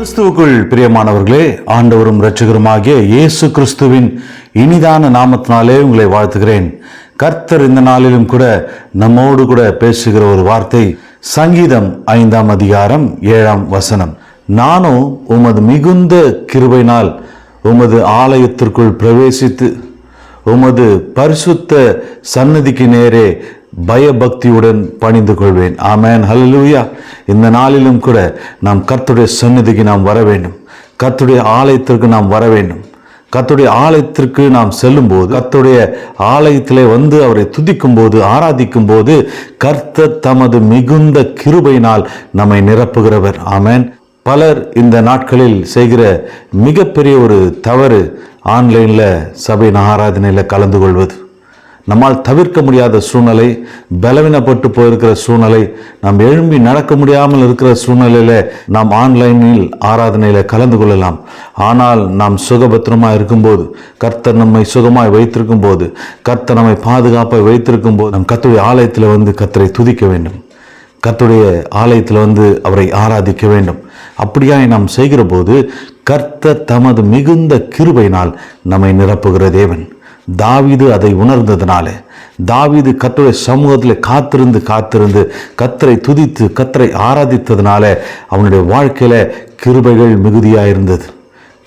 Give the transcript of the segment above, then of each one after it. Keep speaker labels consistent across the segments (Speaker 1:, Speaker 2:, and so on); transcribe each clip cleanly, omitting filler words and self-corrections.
Speaker 1: கிறிஸ்துவுக்குள் பிரியமானவர்களே, ஆண்டவரும் இரட்சகருமாகிய இயேசு கிறிஸ்துவின் இனிதான நாமத்தினாலே உங்களை வாழ்த்துகிறேன். கர்த்தர் இந்த நாளிலும் கூட நம்மோடு கூட பேசுகிற ஒரு வார்த்தை, சங்கீதம் 5ஆம் அதிகாரம் 7ஆம் வசனம். நானோ உமது மிகுந்த கிருபையினால் உமது ஆலயத்திற்குள் பிரவேசித்து உமது பரிசுத்த சன்னதிக்கு நேரே பயபக்தியுடன் பணிந்து கொள்வேன். ஆமென், ஹல்லேலூயா. இந்த நாளிலும் கூட நாம் கர்த்தருடைய சன்னதிக்கு நாம் வர வேண்டும். கர்த்தருடைய ஆலயத்திற்கு நாம் வர வேண்டும். கர்த்தருடைய ஆலயத்திற்கு நாம் செல்லும் போது, கர்த்தருடைய ஆலயத்திலே வந்து அவரை துதிக்கும் போது, ஆராதிக்கும் போது, கர்த்தர் தமது மிகுந்த கிருபையினால் நம்மை நிரப்புகிறவர். ஆமென். பலர் இந்த நாட்களில் செய்கிற மிகப்பெரிய ஒரு தவறு, ஆன்லைனில் சபையின் ஆராதனையில் கலந்து கொள்வது. நம்மால் தவிர்க்க முடியாத சூழ்நிலை, பலவீனப்பட்டு போயிருக்கிற சூழ்நிலை, நாம் எழும்பி நடக்க முடியாமல் இருக்கிற சூழ்நிலையில் நாம் ஆன்லைனில் ஆராதனையில் கலந்து கொள்ளலாம். ஆனால் நாம் சுகபத்திரமாக இருக்கும்போது, கர்த்தர் நம்மை சுகமாய் வைத்திருக்கும் போது, கர்த்தர் நம்மை பாதுகாப்பாய் வைத்திருக்கும் போது, நம் கர்த்தருடைய ஆலயத்தில் வந்து கர்த்தரை துதிக்க வேண்டும். கர்த்தருடைய ஆலயத்தில் வந்து அவரை ஆராதிக்க வேண்டும். அப்படியாய் நாம் செய்கிற போது கர்த்தர் தமது மிகுந்த கிருபையினால் நம்மை நிரப்புகிற தேவன். தாவீது அதை உணர்ந்ததினாலே, தாவீது கர்த்தருடைய சமூகத்தில் காத்திருந்து கர்த்தரை துதித்து கர்த்தரை ஆராதித்ததினாலே அவனுடைய வாழ்க்கையில கிருபைகள் மிகுதியாயிருந்தது.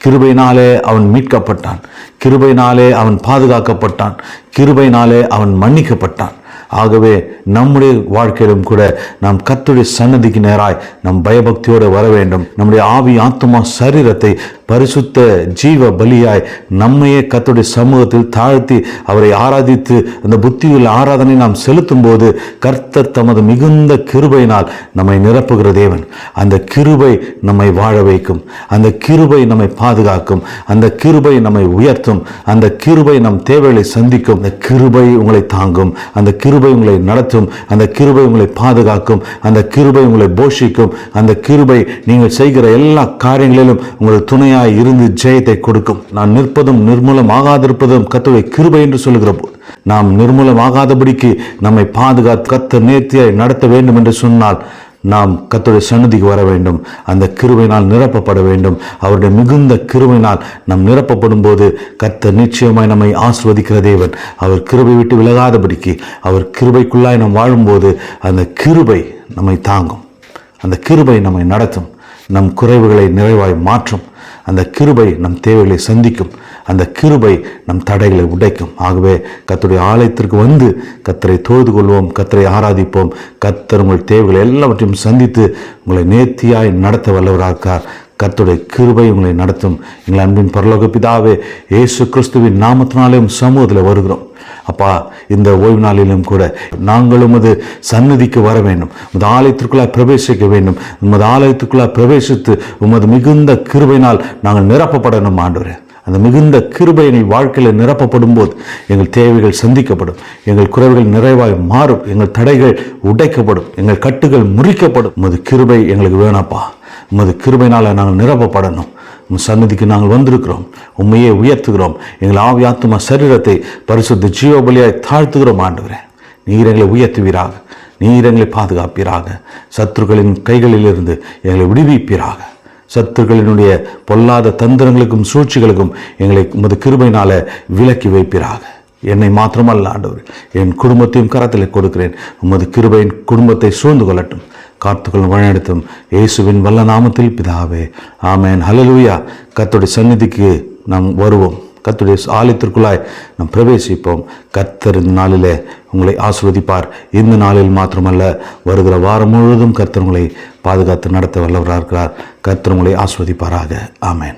Speaker 1: கிருபையினாலே அவன் மீட்கப்பட்டான். கிருபையினாலே அவன் பாதுகாக்கப்பட்டான். கிருபையினாலே அவன் மன்னிக்கப்பட்டான். ஆகவே நம்முடைய வாழ்க்கையிலும் கூட நாம் கர்த்தருடைய சன்னதிக்கு நேராய் நம் பயபக்தியோடு வர வேண்டும். நம்முடைய ஆவி, ஆத்துமா, சரீரத்தை பரிசுத்த ஜீவ பலியாய் நம்மையே கர்த்தருடைய சமூகத்தில் தாழ்த்தி அவரை ஆராதித்து அந்த புத்தியுள்ள ஆராதனை நாம் செலுத்தும் போது கர்த்தர் தமது மிகுந்த கிருபையினால் நம்மை நிரப்புகிற தேவன். அந்த கிருபை நம்மை வாழ வைக்கும். அந்த கிருபை நம்மை பாதுகாக்கும். அந்த கிருபை நம்மை உயர்த்தும். அந்த கிருபை நம் தேவைகளை சந்திக்கும். அந்த கிருபை உங்களை தாங்கும். அந்த கிருபை உங்களை நடத்தும். அந்த கிருபை உங்களை பாதுகாக்கும். அந்த கிருபை உங்களை போஷிக்கும். அந்த கிருபை நீங்கள் செய்கிற எல்லா காரியங்களிலும் உங்கள் துணையாக இருந்து ஜெயத்தை கொடுக்கும். நான் நிற்பதும் நிர்மூலமாகாதிருப்பதும் கர்த்தருடைய கிருபை என்று சொல்லுகிற போது, நாம் நிர்மூலமாகாதபடிக்கு நம்மை பாதுகாத்து கர்த்தர் நேர்த்தியாய் நடத்த வேண்டும் என்று சொன்னால் நாம் கர்த்தருடைய சன்னதிக்கு வர வேண்டும். அந்த கிருபையினால் நிரப்பப்பட வேண்டும். அவருடைய மிகுந்த கிருபையினால் நாம் நிரப்பப்படும் போது கர்த்தர் நிச்சயமாய் நம்மை ஆசீர்வதிக்கிற தேவன். அவர் கிருபை விட்டு விலகாதபடிக்கு, அவர் கிருபைக்குள்ளாய் நாம் வாழும்போது அந்த கிருபை நம்மை தாங்கும். அந்த கிருபை நம்மை நடத்தும். நம் குறைவுகளை நிறைவாய் மாற்றும். அந்த கிருபை நம் தேவைகளை சந்திக்கும். அந்த கிருபை நம் தடைகளை உடைக்கும். ஆகவே கர்த்தருடைய ஆலயத்திற்கு வந்து கர்த்தரை தொழுது கொள்வோம். கர்த்தரை ஆராதிப்போம். கர்த்தர் உங்கள் தேவைகளை எல்லாவற்றையும் சந்தித்து உங்களை நேர்த்தியாய் நடத்த வல்லவராக்கார். கர்த்தருடைய கிருபை உங்களை நடத்தும். எங்கள் அன்பின் பரலோக பிதாவே, இயேசு கிறிஸ்துவின் நாமத்தினாலே சமூகத்தில் வருகிறோம். அப்பா, இந்த ஓய்வு நாளிலும் கூட நாங்கள் உமது சன்னதிக்கு வர வேண்டும். உமது ஆலயத்திற்குள்ளாக பிரவேசிக்க வேண்டும். உமது ஆலயத்துக்குள்ளாக பிரவேசித்து உமது மிகுந்த கிருபையினால் நாங்கள் நிரப்பப்படணும் ஆண்டவரே. அந்த மிகுந்த கிருபை எங்கள் வாழ்க்கையில் நிரப்பப்படும் போது எங்கள் தேவைகள் சந்திக்கப்படும். எங்கள் குறைவுகள் நிறைவாய் மாறும். எங்கள் தடைகள் உடைக்கப்படும். எங்கள் கட்டுகள் முறிக்கப்படும். உமது கிருபை எங்களுக்கு வேணாப்பா. உமது கிருபையினால் நாங்கள் நிரப்பப்படணும். உம் சன்னதிக்கு நாங்கள் வந்திருக்கிறோம். உண்மையை உயர்த்துகிறோம். எங்கள் ஆவி, ஆத்துமா, சரீரத்தை பரிசுத்த ஜீவபலியாய் தாழ்த்துகிறோம் ஆண்டவரே. நீர் எங்களை உயர்த்துவீராக. நீர் எங்களை பாதுகாப்பீராக. சத்துருக்களின் கைகளிலிருந்து எங்களை விடுவிப்பீராக. சத்துருக்களினுடைய பொல்லாத தந்திரங்களுக்கும் சூழ்ச்சிகளுக்கும் எங்களை உமது கிருபையினால விலக்கி வைப்பீராக. என்னை மாத்திரமல்ல ஆண்டவர், என் குடும்பத்தையும் கரத்தில் கொடுக்கிறேன். உமது கிருபையின் குடும்பத்தை சூழ்ந்து கொள்ளட்டும். காத்துக்கள் வழிநடத்தும் இயேசுவின் வல்ல நாமத்தில் பிதாவே, ஆமென், ஹல்லேலூயா. கர்த்தருடைய சந்நிதிக்கு நாம் வருவோம். கர்த்தருடைய ஆலயத்திற்குள்ளாய் நாம் பிரவேசிப்போம். கர்த்தர் இந்த நாளிலே உங்களை ஆசீர்வதிப்பார். இந்த நாளில் மாத்திரமல்ல, வருகிற வாரம் முழுவதும் கர்த்தர் உங்களை பாதுகாத்து நடத்த வல்லவராக இருக்கிறார். கர்த்தர் உங்களை ஆசீர்வதிப்பாராக. ஆமென்.